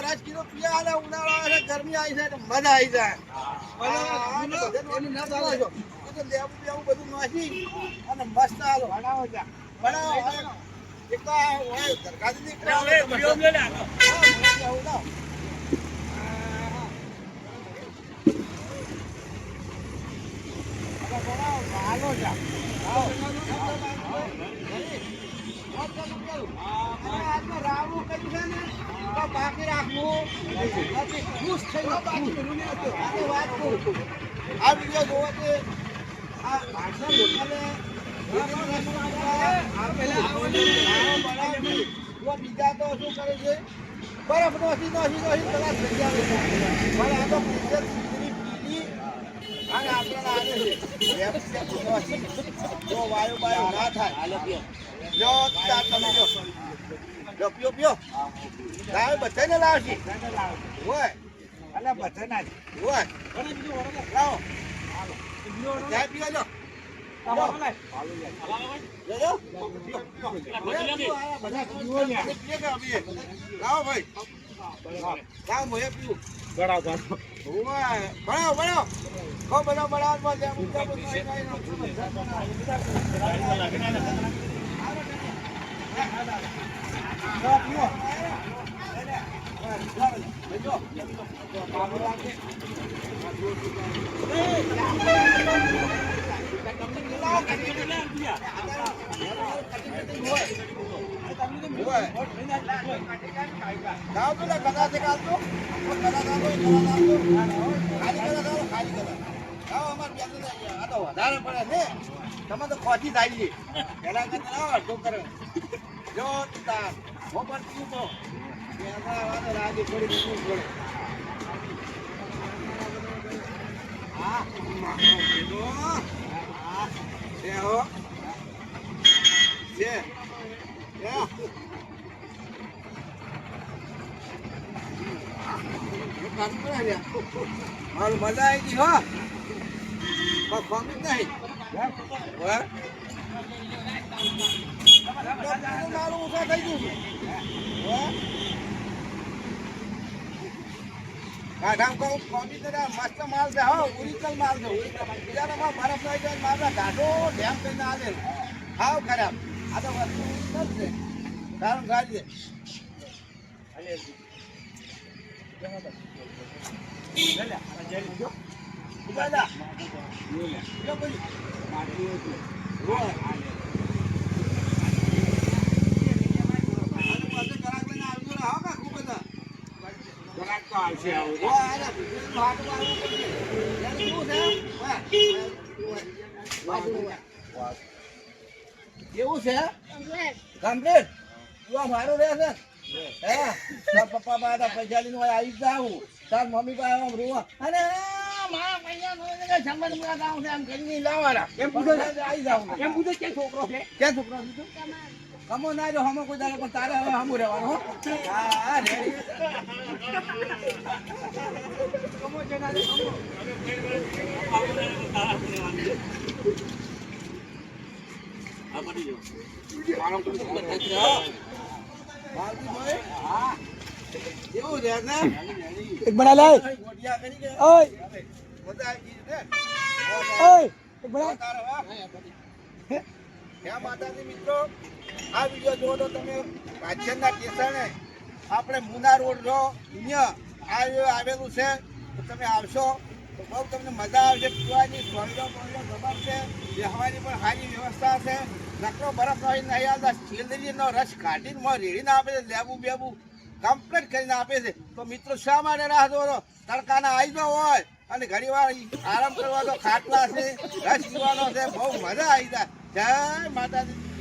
રાજકીય પીયા ઉનાળા ગરમી આવી જાય મજા આવી જાય બધું નાખી અને મસ્ત આલો બનાવો બાકી રાખવું ખુશ થઈ વાત કરું આ વિડીયો જોવાથી આ ભાષા બીજા તો શું કરે છે બરફ નોસી કલાક થઈ આવે છે પણ આ તો અને આપણે વાયુ બાયુ ના થાય જો તમે જો પીઓ લાવ બધાને લાવશે હોય અને બધાના હોય લાવો ચા પીવા જો લાવો ભાઈ લાવ મોએ પીવું બરાબર વધારે પડે ને તમે તો ખોટી થાય છે પેલા અડધો કરે જો ખબર પીવું તો રાજી થોડી પીવું પડે મારું મજા આવી ગઈ હા ફોમી જ નહીં મારું ઓછા થઈ ગયું મસ્ત માલ છે હા ઓરિજિનલ માલ છે બીજામાં બરફ લઈ જાય મારા ઘાટો ડેમ કરીને આવે હાવ ખરાબ આ તો વસ્તુ ઓરિજિનલ છે કારણ ગાડી કેવું છે કમ્પ્લીટ તું મારું રહેશે હે પપ્પા પાસે પૈસા લઈને આવી જાઉં તાર મમ્મી પાસે આમ રોવા અને મારા પૈસા જમવાનું મુલાકાત આવશે આમ કરીને લાવવાના એમ પૂછો આવી જાઉં એમ પૂછો ક્યાં છોકરો છે ક્યાં છોકરો છે કમો ના જો હમો કોઈ દાડે પણ તારે હવે હમું રહેવાનું હા રેડી કમો છે ના આ પડી જો મારો હા એવું છે ને એક બના લે ઓય બધા આવી ને ઓય એક બના ક્યાં માતાજી મિત્રો આ વિડિયો જોવો તો તમે રાજ્યના સ્ટેશને આપણે મુના રોડ જો અહીંયા આવેલું છે તો તમે આવશો તો બહુ તમને મજા આવશે પીવાની સોયડો ખબર છે બેહવાની પણ સારી વ્યવસ્થા છે નકરો બરફ નહીં આવતા શેરડીનો રસ કાઢીને રેડીને આપે છે લેબુ બેબુ કમ્પ્લીટ કરીને આપે છે તો મિત્રો શા માટે રાહ જોવો તડકાના આવી જાવ હોય અને ઘણી વાર આરામ કરવા તો ખાટલા છે રસ પીવાનો છે બહુ મજા આવી જાય જય માતાજી